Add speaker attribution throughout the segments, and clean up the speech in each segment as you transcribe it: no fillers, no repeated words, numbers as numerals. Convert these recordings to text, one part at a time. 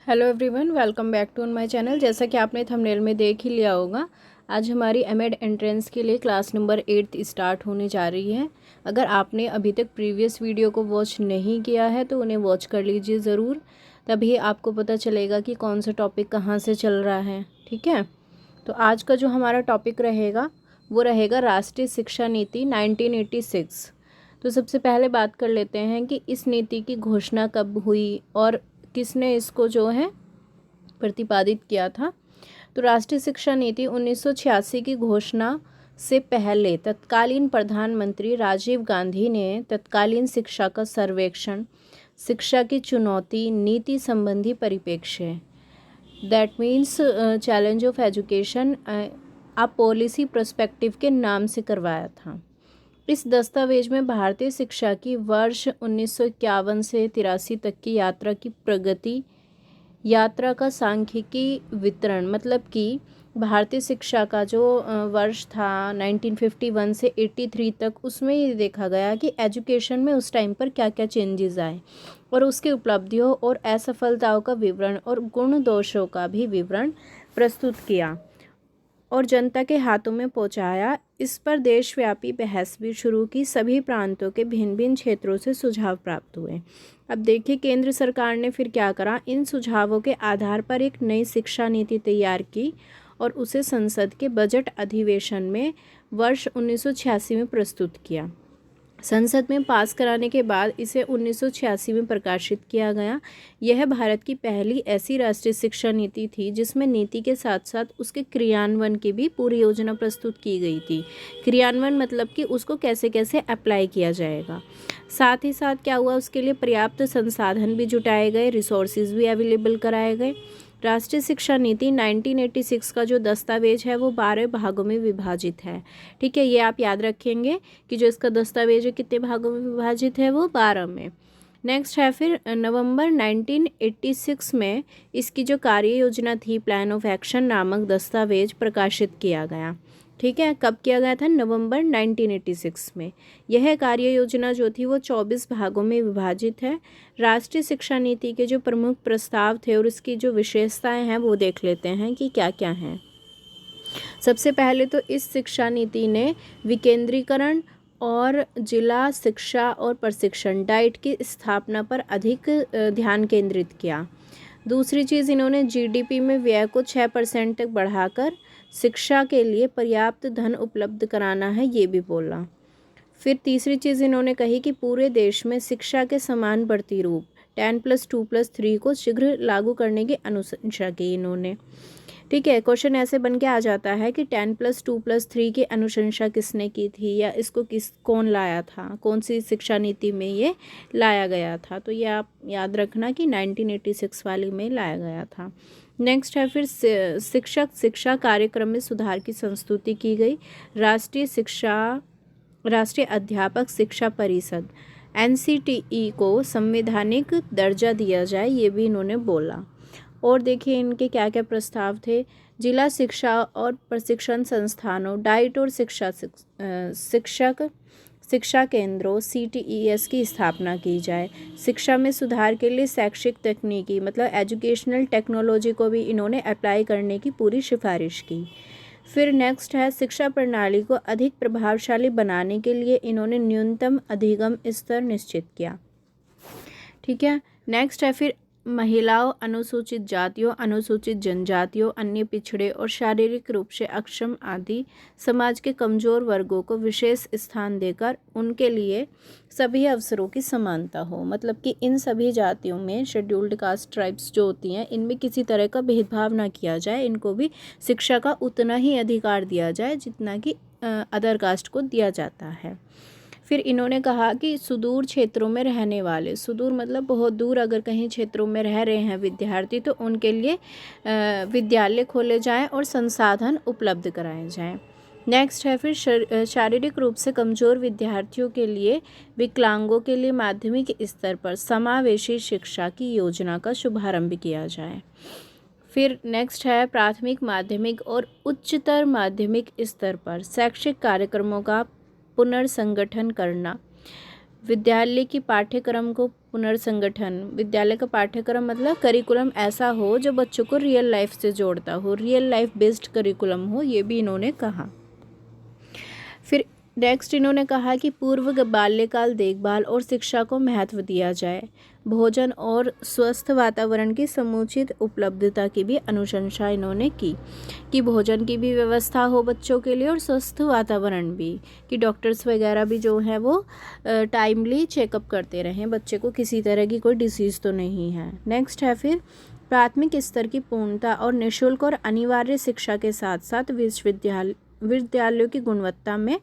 Speaker 1: Hello everyone, welcome back to my channel. जैसा कि आपने थंबनेल में देख ही लिया होगा, आज हमारी एमएड एंट्रेंस के लिए क्लास नंबर 8 स्टार्ट होने जा रही है। अगर आपने अभी तक प्रीवियस वीडियो को वॉच नहीं किया है तो उन्हें वॉच कर लीजिए ज़रूर, तभी आपको पता चलेगा कि कौन सा टॉपिक कहाँ से चल रहा है। ठीक है, तो आज का जो हमारा टॉपिक रहेगा वो रहेगा राष्ट्रीय शिक्षा नीति 1986। तो सबसे पहले बात कर लेते हैं कि इस नीति की घोषणा कब हुई और किसने इसको जो है प्रतिपादित किया था। तो राष्ट्रीय शिक्षा नीति 1986 की घोषणा से पहले तत्कालीन प्रधानमंत्री राजीव गांधी ने तत्कालीन शिक्षा का सर्वेक्षण, शिक्षा की चुनौती, नीति संबंधी परिप्रेक्ष्य, that means challenge of education, uh policy perspective के नाम से करवाया था। इस दस्तावेज में भारतीय शिक्षा की वर्ष 1951 से 83 तक की यात्रा की प्रगति, यात्रा का सांख्यिकी वितरण, मतलब कि भारतीय शिक्षा का जो वर्ष था 1951 से 83 तक, उसमें ये देखा गया कि एजुकेशन में उस टाइम पर क्या क्या चेंजेस आए और उसकी उपलब्धियों और असफलताओं का विवरण और गुण दोषों का भी विवरण प्रस्तुत किया और जनता के हाथों में पहुंचाया। इस पर देशव्यापी बहस भी शुरू की। सभी प्रांतों के भिन्न भिन्न क्षेत्रों से सुझाव प्राप्त हुए। अब देखिए केंद्र सरकार ने फिर क्या करा, इन सुझावों के आधार पर एक नई शिक्षा नीति तैयार की और उसे संसद के बजट अधिवेशन में वर्ष 1986 में प्रस्तुत किया। संसद में पास कराने के बाद इसे 1986 में प्रकाशित किया गया। यह भारत की पहली ऐसी राष्ट्रीय शिक्षा नीति थी जिसमें नीति के साथ साथ उसके क्रियान्वयन की भी पूरी योजना प्रस्तुत की गई थी। क्रियान्वयन मतलब कि उसको कैसे कैसे अप्लाई किया जाएगा। साथ ही साथ क्या हुआ, उसके लिए पर्याप्त संसाधन भी जुटाए गए, रिसोर्सेज भी अवेलेबल कराए गए। राष्ट्रीय शिक्षा नीति 1986 का जो दस्तावेज है वो 12 भागों में विभाजित है। ठीक है, ये आप याद रखेंगे कि जो इसका दस्तावेज है कितने भागों में विभाजित है, वो 12 में। नेक्स्ट है फिर नवंबर 1986 में इसकी जो कार्य योजना थी, प्लान ऑफ एक्शन नामक दस्तावेज प्रकाशित किया गया। ठीक है, कब किया गया था? नवंबर 1986 में। यह कार्य योजना जो थी वो 24 भागों में विभाजित है। राष्ट्रीय शिक्षा नीति के जो प्रमुख प्रस्ताव थे और इसकी जो विशेषताएं हैं वो देख लेते हैं कि क्या क्या हैं। सबसे पहले तो इस शिक्षा नीति ने विकेंद्रीकरण और जिला शिक्षा और प्रशिक्षण डाइट की स्थापना पर अधिक ध्यान केंद्रित किया। दूसरी चीज़, इन्होंने जीडीपी में व्यय को 6% तक बढ़ाकर शिक्षा के लिए पर्याप्त धन उपलब्ध कराना है, ये भी बोला। फिर तीसरी चीज़ इन्होंने कही कि पूरे देश में शिक्षा के समान प्रतिरूप 10+2+3 को शीघ्र लागू करने की अनुशंसा की इन्होंने। ठीक है, क्वेश्चन ऐसे बन के आ जाता है कि 10+2+3 की अनुशंसा किसने की थी या इसको कौन लाया था, कौन सी शिक्षा नीति में ये लाया गया था। तो ये आप याद रखना कि 1986 वाली में लाया गया था। नेक्स्ट है फिर शिक्षक शिक्षा कार्यक्रम में सुधार की संस्तुति की गई। राष्ट्रीय अध्यापक शिक्षा परिषद NCTE को संवैधानिक दर्जा दिया जाए, ये भी इन्होंने बोला। और देखिए इनके क्या क्या प्रस्ताव थे। जिला शिक्षा और प्रशिक्षण संस्थानों, डाइट और शिक्षा केंद्रों CTES की स्थापना की जाए। शिक्षा में सुधार के लिए शैक्षिक तकनीकी मतलब एजुकेशनल टेक्नोलॉजी को भी इन्होंने अप्लाई करने की पूरी सिफारिश की। फिर नेक्स्ट है शिक्षा प्रणाली को अधिक प्रभावशाली बनाने के लिए इन्होंने न्यूनतम अधिगम स्तर निश्चित किया। ठीक है, नेक्स्ट है फिर महिलाओं, अनुसूचित जातियों, अनुसूचित जनजातियों, अन्य पिछड़े और शारीरिक रूप से अक्षम आदि समाज के कमज़ोर वर्गों को विशेष स्थान देकर उनके लिए सभी अवसरों की समानता हो। मतलब कि इन सभी जातियों में शेड्यूल्ड कास्ट ट्राइब्स जो होती हैं, इनमें किसी तरह का भेदभाव ना किया जाए, इनको भी शिक्षा का उतना ही अधिकार दिया जाए जितना कि अदर कास्ट को दिया जाता है। फिर इन्होंने कहा कि सुदूर क्षेत्रों में रहने वाले, सुदूर मतलब बहुत दूर अगर कहीं क्षेत्रों में रह रहे हैं विद्यार्थी, तो उनके लिए विद्यालय खोले जाएं और संसाधन उपलब्ध कराए जाएं। नेक्स्ट है फिर शारीरिक रूप से कमज़ोर विद्यार्थियों के लिए, विकलांगों के लिए माध्यमिक स्तर पर समावेशी शिक्षा की योजना का शुभारंभ किया जाए। फिर नेक्स्ट है प्राथमिक, माध्यमिक और उच्चतर माध्यमिक स्तर पर शैक्षिक कार्यक्रमों का पुनर्संगठन करना। विद्यालय की पाठ्यक्रम को पुनर्संगठन। विद्यालय का पाठ्यक्रम मतलब करिकुलम ऐसा हो जो बच्चों को रियल लाइफ से जोड़ता हो, रियल लाइफ बेस्ड करिकुलम हो, ये भी इन्होंने कहा। फिर नेक्स्ट इन्होंने कहा कि पूर्व बाल्यकाल देखभाल और शिक्षा को महत्व दिया जाए। भोजन और स्वस्थ वातावरण की समुचित उपलब्धता की भी अनुशंसा इन्होंने की कि भोजन की भी व्यवस्था हो बच्चों के लिए और स्वस्थ वातावरण भी, कि डॉक्टर्स वगैरह भी जो है वो टाइमली चेकअप करते रहें, बच्चे को किसी तरह की कोई डिसीज़ तो नहीं है। नेक्स्ट है फिर प्राथमिक स्तर की पूर्णता और निःशुल्क और अनिवार्य शिक्षा के साथ साथ विद्यालयों की गुणवत्ता में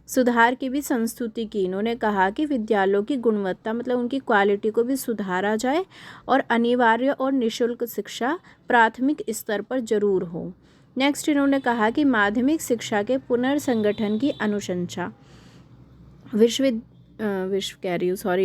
Speaker 1: सुधार की भी संस्तुति की। इन्होंने कहा कि विद्यालयों की गुणवत्ता मतलब उनकी क्वालिटी को भी सुधारा जाए और अनिवार्य और निःशुल्क शिक्षा प्राथमिक स्तर पर जरूर हो। नेक्स्ट इन्होंने कहा कि माध्यमिक शिक्षा के पुनर्संगठन की अनुशंसा।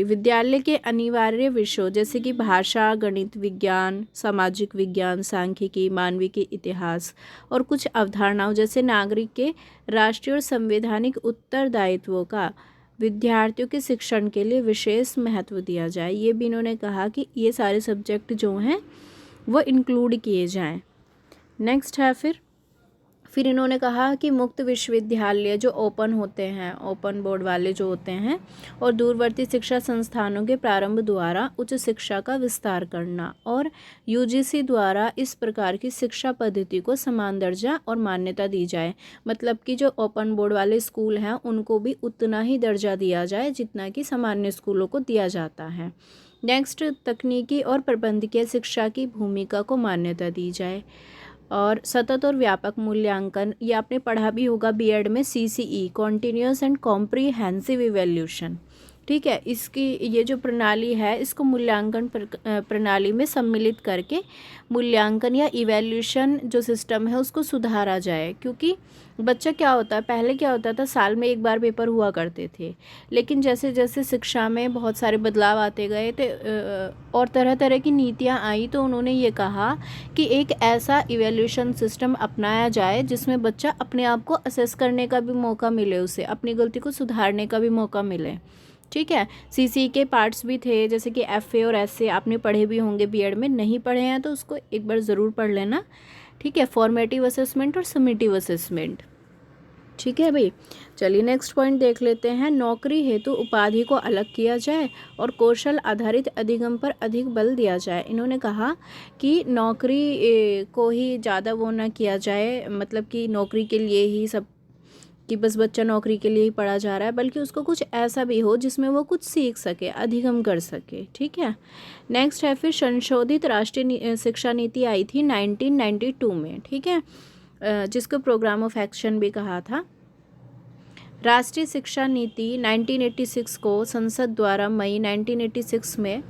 Speaker 1: विद्यालय के अनिवार्य विषयों जैसे कि भाषा, गणित, विज्ञान, सामाजिक विज्ञान, सांख्यिकी, मानविकी, इतिहास और कुछ अवधारणाओं जैसे नागरिक के राष्ट्रीय और संवैधानिक उत्तरदायित्वों का विद्यार्थियों के शिक्षण के लिए विशेष महत्व दिया जाए। ये भी इन्होंने कहा कि ये सारे सब्जेक्ट जो हैं वो इंक्लूड किए जाएं। नेक्स्ट है फिर इन्होंने कहा कि मुक्त विश्वविद्यालय जो ओपन होते हैं, ओपन बोर्ड वाले जो होते हैं, और दूरवर्ती शिक्षा संस्थानों के प्रारंभ द्वारा उच्च शिक्षा का विस्तार करना और यूजीसी द्वारा इस प्रकार की शिक्षा पद्धति को समान दर्जा और मान्यता दी जाए। मतलब कि जो ओपन बोर्ड वाले स्कूल हैं उनको भी उतना ही दर्जा दिया जाए जितना कि सामान्य स्कूलों को दिया जाता है। नेक्स्ट, तकनीकी और प्रबंधकीय शिक्षा की भूमिका को मान्यता दी जाए। और सतत और व्यापक मूल्यांकन, ये आपने पढ़ा भी होगा बीएड में, CCE continuous and comprehensive evaluation. ठीक है, इसकी ये जो प्रणाली है इसको मूल्यांकन प्रणाली में सम्मिलित करके मूल्यांकन या इवैल्यूएशन जो सिस्टम है उसको सुधारा जाए। क्योंकि बच्चा क्या होता है, पहले क्या होता था, साल में एक बार पेपर हुआ करते थे, लेकिन जैसे जैसे शिक्षा में बहुत सारे बदलाव आते गए थे और तरह तरह की नीतियाँ आई, तो उन्होंने ये कहा कि एक ऐसा इवैल्यूएशन सिस्टम अपनाया जाए जिसमें बच्चा अपने आप को असेस करने का भी मौका मिले, उसे अपनी गलती को सुधारने का भी मौका मिले। ठीक है, सीसी के पार्ट्स भी थे जैसे कि एफए और एसए, आपने पढ़े भी होंगे बीएड में, नहीं पढ़े हैं तो उसको एक बार ज़रूर पढ़ लेना। ठीक है, फॉर्मेटिव असेसमेंट और समेटिव असेसमेंट। ठीक है भाई, चलिए नेक्स्ट पॉइंट देख लेते हैं। नौकरी हेतु उपाधि को अलग किया जाए और कौशल आधारित अधिगम पर अधिक बल दिया जाए। इन्होंने कहा कि नौकरी को ही ज़्यादा वो ना किया जाए, मतलब कि नौकरी के लिए ही सब, कि बस बच्चा नौकरी के लिए ही पढ़ा जा रहा है, बल्कि उसको कुछ ऐसा भी हो जिसमें वो कुछ सीख सके, अधिगम कर सके। ठीक है, नेक्स्ट है फिर संशोधित राष्ट्रीय शिक्षा नीति आई थी 1992 में। ठीक है, जिसको प्रोग्राम ऑफ एक्शन भी कहा था। राष्ट्रीय शिक्षा नीति 1986 को संसद द्वारा मई 1986 में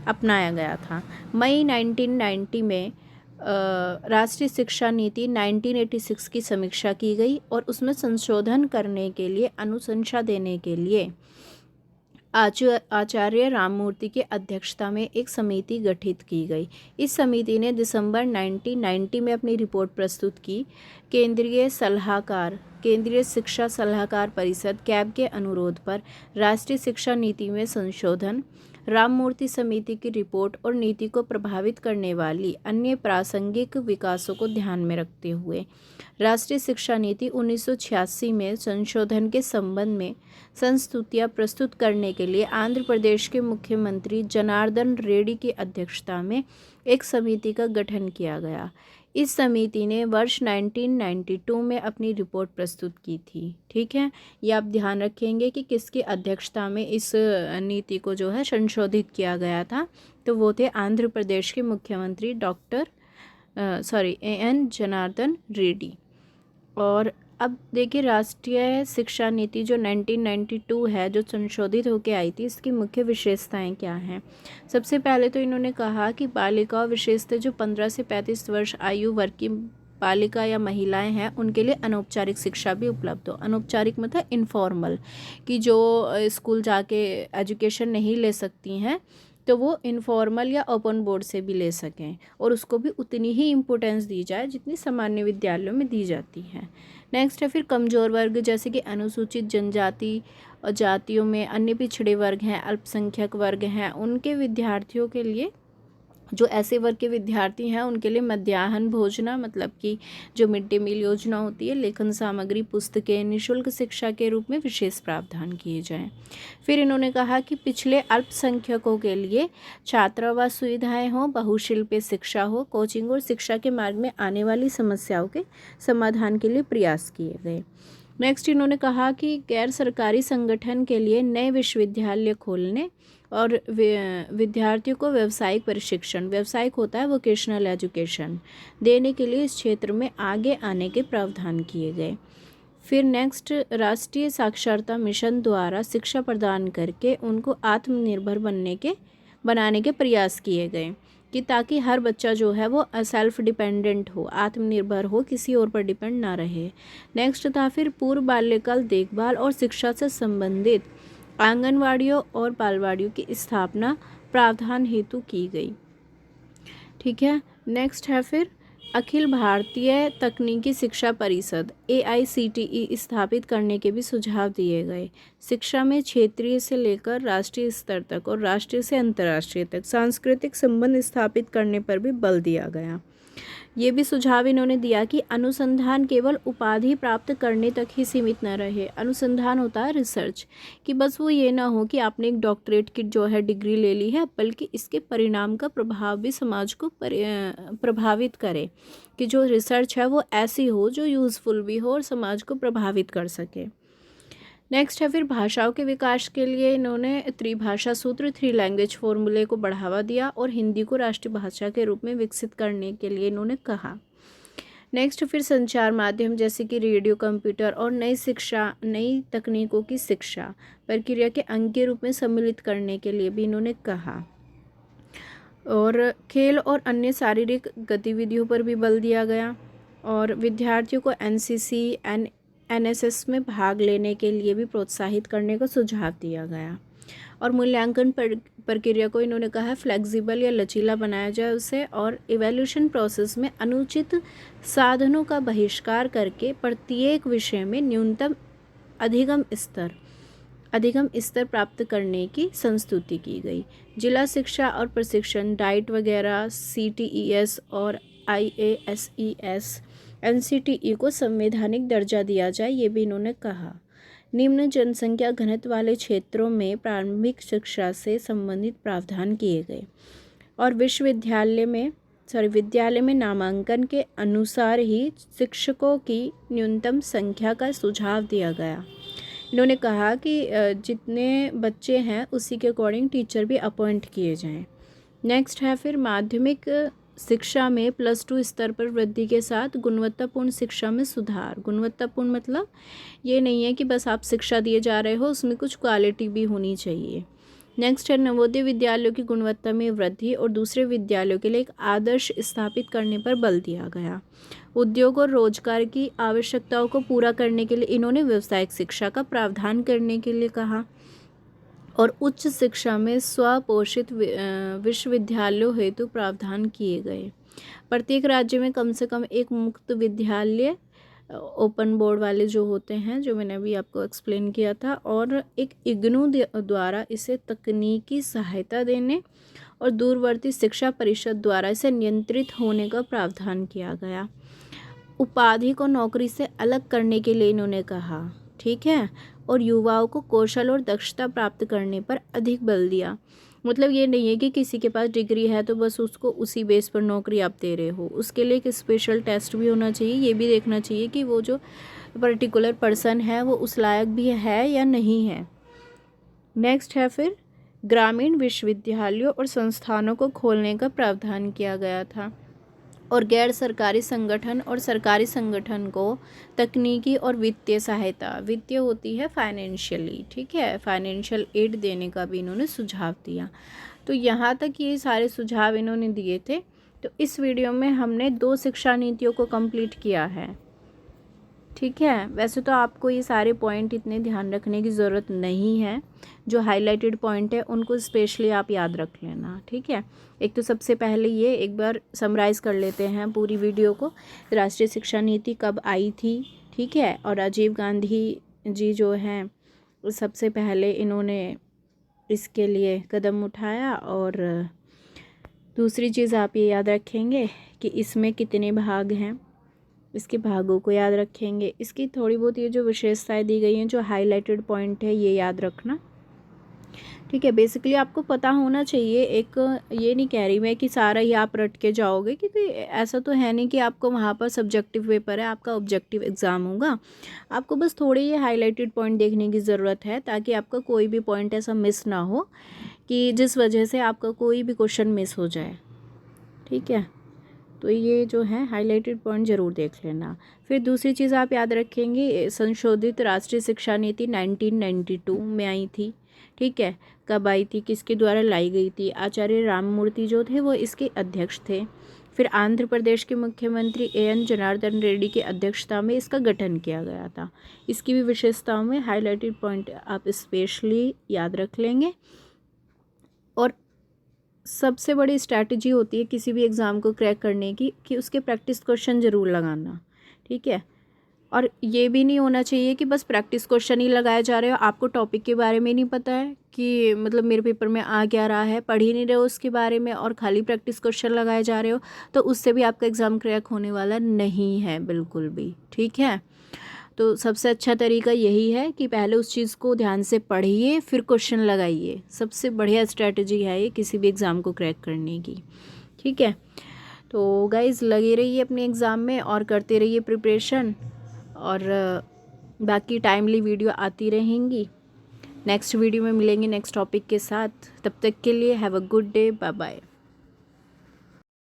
Speaker 1: अपनाया गया था। मई 1990 में राष्ट्रीय शिक्षा नीति 1986 की समीक्षा की गई और उसमें संशोधन करने के लिए, अनुशंसा देने के लिए आचार्य राममूर्ति की अध्यक्षता में एक समिति गठित की गई। इस समिति ने दिसंबर 1990 में अपनी रिपोर्ट प्रस्तुत की। केंद्रीय शिक्षा सलाहकार परिषद कैब के अनुरोध पर राष्ट्रीय शिक्षा नीति में संशोधन, राममूर्ति समिति की रिपोर्ट और नीति को प्रभावित करने वाली अन्य प्रासंगिक विकासों को ध्यान में रखते हुए राष्ट्रीय शिक्षा नीति 1986 में संशोधन के संबंध में संस्तुतियाँ प्रस्तुत करने के लिए आंध्र प्रदेश के मुख्यमंत्री जनार्दन रेड्डी की अध्यक्षता में एक समिति का गठन किया गया। इस समिति ने वर्ष 1992 में अपनी रिपोर्ट प्रस्तुत की थी। ठीक है, ये आप ध्यान रखेंगे कि किसकी अध्यक्षता में इस नीति को जो है संशोधित किया गया था, तो वो थे आंध्र प्रदेश के मुख्यमंत्री एन जनार्दन रेड्डी। और अब देखिए, राष्ट्रीय शिक्षा नीति जो 1992 है, जो संशोधित होकर आई थी, इसकी मुख्य विशेषताएं क्या हैं। सबसे पहले तो इन्होंने कहा कि बालिका, विशेषतः जो 15 से 35 वर्ष आयु वर्ग की बालिका या महिलाएं हैं, उनके लिए अनौपचारिक शिक्षा भी उपलब्ध हो। अनौपचारिक मतलब इनफॉर्मल, कि जो स्कूल जाके एजुकेशन नहीं ले सकती हैं तो वो इनफॉर्मल या ओपन बोर्ड से भी ले सकें, और उसको भी उतनी ही इम्पोर्टेंस दी जाए जितनी सामान्य विद्यालयों में दी जाती है। नेक्स्ट है फिर कमज़ोर वर्ग जैसे कि अनुसूचित जनजाति और जातियों में अन्य पिछड़े वर्ग हैं, अल्पसंख्यक वर्ग हैं, उनके विद्यार्थियों के लिए, जो ऐसे वर्ग के विद्यार्थी हैं उनके लिए मध्याह्न भोजना मतलब कि जो मिड डे मील योजना होती है, लेखन सामग्री, पुस्तकें निःशुल्क शिक्षा के रूप में विशेष प्रावधान किए जाएं। फिर इन्होंने कहा कि पिछले अल्पसंख्यकों के लिए छात्रावास सुविधाएं हों, बहुशिल्पीय शिक्षा हो, कोचिंग और शिक्षा के मार्ग में आने वाली समस्याओं के समाधान के लिए प्रयास किए गए। नेक्स्ट इन्होंने कहा कि गैर सरकारी संगठन के लिए नए विश्वविद्यालय खोलने और विद्यार्थियों को व्यावसायिक प्रशिक्षण, व्यावसायिक होता है वोकेशनल एजुकेशन, देने के लिए इस क्षेत्र में आगे आने के प्रावधान किए गए। फिर नेक्स्ट, राष्ट्रीय साक्षरता मिशन द्वारा शिक्षा प्रदान करके उनको आत्मनिर्भर बनाने के प्रयास किए गए कि ताकि हर बच्चा जो है वो सेल्फ डिपेंडेंट हो, आत्मनिर्भर हो, किसी और पर डिपेंड ना रहे। नेक्स्ट था फिर पूर्व बाल्यकाल देखभाल और शिक्षा से संबंधित आंगनवाड़ियों और बालवाड़ियों की स्थापना प्रावधान हेतु की गई। ठीक है। नेक्स्ट है फिर अखिल भारतीय तकनीकी शिक्षा परिषद AICTE स्थापित करने के भी सुझाव दिए गए। शिक्षा में क्षेत्रीय से लेकर राष्ट्रीय स्तर तक और राष्ट्रीय से अंतर्राष्ट्रीय तक सांस्कृतिक संबंध स्थापित करने पर भी बल दिया गया। ये भी सुझाव इन्होंने दिया कि अनुसंधान केवल उपाधि प्राप्त करने तक ही सीमित न रहे। अनुसंधान होता है रिसर्च, कि बस वो ये ना हो कि आपने एक डॉक्टरेट की जो है डिग्री ले ली है, बल्कि इसके परिणाम का प्रभाव भी समाज को प्रभावित करे, कि जो रिसर्च है वो ऐसी हो जो यूज़फुल भी हो और समाज को प्रभावित कर सके। नेक्स्ट है फिर भाषाओं के विकास के लिए इन्होंने त्रिभाषा सूत्र 3 लैंग्वेज फॉर्मूले को बढ़ावा दिया और हिंदी को राष्ट्रीय भाषा के रूप में विकसित करने के लिए इन्होंने कहा। नेक्स्ट फिर संचार माध्यम जैसे कि रेडियो, कंप्यूटर और नई तकनीकों की शिक्षा प्रक्रिया के अंग के रूप में सम्मिलित करने के लिए भी इन्होंने कहा। और खेल और अन्य शारीरिक गतिविधियों पर भी बल दिया गया और विद्यार्थियों को NCC, NSS में भाग लेने के लिए भी प्रोत्साहित करने का सुझाव दिया गया। और मूल्यांकन प्रक्रिया को इन्होंने कहा फ्लेक्सिबल या लचीला बनाया जाए उसे, और इवैल्यूएशन प्रोसेस में अनुचित साधनों का बहिष्कार करके प्रत्येक विषय में न्यूनतम अधिगम स्तर प्राप्त करने की संस्तुति की गई। जिला शिक्षा और प्रशिक्षण डाइट वगैरह CTES और IASES NCTE को संवैधानिक दर्जा दिया जाए, ये भी इन्होंने कहा। निम्न जनसंख्या घनत्व वाले क्षेत्रों में प्रारंभिक शिक्षा से संबंधित प्रावधान किए गए और विद्यालय में नामांकन के अनुसार ही शिक्षकों की न्यूनतम संख्या का सुझाव दिया गया। इन्होंने कहा कि जितने बच्चे हैं उसी के अकॉर्डिंग टीचर भी अपॉइंट किए जाएं। नेक्स्ट है फिर माध्यमिक शिक्षा में +2 स्तर पर वृद्धि के साथ गुणवत्तापूर्ण शिक्षा में सुधार। गुणवत्तापूर्ण मतलब ये नहीं है कि बस आप शिक्षा दिए जा रहे हो, उसमें कुछ क्वालिटी भी होनी चाहिए। नेक्स्ट है नवोदय विद्यालयों की गुणवत्ता में वृद्धि और दूसरे विद्यालयों के लिए एक आदर्श स्थापित करने पर बल दिया गया। उद्योग और रोजगार की आवश्यकताओं को पूरा करने के लिए इन्होंने व्यावसायिक शिक्षा का प्रावधान करने के लिए कहा और उच्च शिक्षा में स्वपोषित विश्वविद्यालयों हेतु प्रावधान किए गए। प्रत्येक राज्य में कम से कम एक मुक्त विद्यालय, ओपन बोर्ड वाले जो होते हैं, जो मैंने अभी आपको एक्सप्लेन किया था, और एक इग्नू द्वारा इसे तकनीकी सहायता देने और दूरवर्ती शिक्षा परिषद द्वारा इसे नियंत्रित होने का प्रावधान किया गया। उपाधि को नौकरी से अलग करने के लिए इन्होंने कहा, ठीक है, और युवाओं को कौशल और दक्षता प्राप्त करने पर अधिक बल दिया। मतलब ये नहीं है कि किसी के पास डिग्री है तो बस उसको उसी बेस पर नौकरी आप दे रहे हो, उसके लिए एक स्पेशल टेस्ट भी होना चाहिए। ये भी देखना चाहिए कि वो जो पर्टिकुलर पर्सन है वो उस लायक भी है या नहीं है। नेक्स्ट है फिर ग्रामीण विश्वविद्यालयों और संस्थानों को खोलने का प्रावधान किया गया था और गैर सरकारी संगठन और सरकारी संगठन को तकनीकी और वित्तीय सहायता, वित्तीय होती है फाइनेंशियली, ठीक है, फाइनेंशियल एड देने का भी इन्होंने सुझाव दिया। तो यहाँ तक ये सारे सुझाव इन्होंने दिए थे। तो इस वीडियो में हमने 2 शिक्षा नीतियों को कंप्लीट किया है, ठीक है। वैसे तो आपको ये सारे पॉइंट इतने ध्यान रखने की ज़रूरत नहीं है, जो हाईलाइटेड पॉइंट है उनको स्पेशली आप याद रख लेना, ठीक है। एक तो सबसे पहले ये एक बार समराइज़ कर लेते हैं पूरी वीडियो को। राष्ट्रीय शिक्षा नीति कब आई थी, ठीक है, और राजीव गांधी जी जो हैं सबसे पहले इन्होंने इसके लिए कदम उठाया। और दूसरी चीज़ आप ये याद रखेंगे कि इसमें कितने भाग हैं, इसके भागों को याद रखेंगे। इसकी थोड़ी बहुत ये जो विशेषताएं दी गई हैं, जो हाईलाइटेड पॉइंट है, ये याद रखना, ठीक है। बेसिकली आपको पता होना चाहिए। एक ये नहीं कह रही मैं कि सारा ही आप रट के जाओगे, क्योंकि ऐसा तो है नहीं कि आपको वहाँ पर सब्जेक्टिव पेपर है, आपका ऑब्जेक्टिव एग्ज़ाम होगा। आपको बस थोड़े ये हाईलाइटेड पॉइंट देखने की ज़रूरत है, ताकि आपका कोई भी पॉइंट ऐसा मिस ना हो कि जिस वजह से आपका कोई भी क्वेश्चन मिस हो जाए, ठीक है। तो ये जो है हाईलाइटेड पॉइंट ज़रूर देख लेना। फिर दूसरी चीज़ आप याद रखेंगे, संशोधित राष्ट्रीय शिक्षा नीति 1992 में आई थी, ठीक है। कब आई थी, किसके द्वारा लाई गई थी? आचार्य राममूर्ति जो थे वो इसके अध्यक्ष थे। फिर आंध्र प्रदेश के मुख्यमंत्री एन जनार्दन रेड्डी की अध्यक्षता में इसका गठन किया गया था। इसकी भी विशेषताओं में हाईलाइटेड पॉइंट आप स्पेशली याद रख लेंगे। और सबसे बड़ी स्ट्रैटेजी होती है किसी भी एग्ज़ाम को क्रैक करने की, कि उसके प्रैक्टिस क्वेश्चन ज़रूर लगाना, ठीक है। और ये भी नहीं होना चाहिए कि बस प्रैक्टिस क्वेश्चन ही लगाए जा रहे हो, आपको टॉपिक के बारे में नहीं पता है कि मतलब मेरे पेपर में आ क्या रहा है, पढ़ ही नहीं रहे हो उसके बारे में और खाली प्रैक्टिस क्वेश्चन लगाए जा रहे हो, तो उससे भी आपका एग्ज़ाम क्रैक होने वाला नहीं है बिल्कुल भी, ठीक है। तो सबसे अच्छा तरीका यही है कि पहले उस चीज़ को ध्यान से पढ़िए, फिर क्वेश्चन लगाइए। सबसे बढ़िया स्ट्रैटेजी है ये किसी भी एग्ज़ाम को क्रैक करने की, ठीक है। तो गाइज़ लगे रहिए अपने एग्ज़ाम में और करते रहिए प्रिपरेशन, और बाकी टाइमली वीडियो आती रहेंगी। नेक्स्ट वीडियो में मिलेंगे नेक्स्ट टॉपिक के साथ। तब तक के लिए have a good day, bye bye.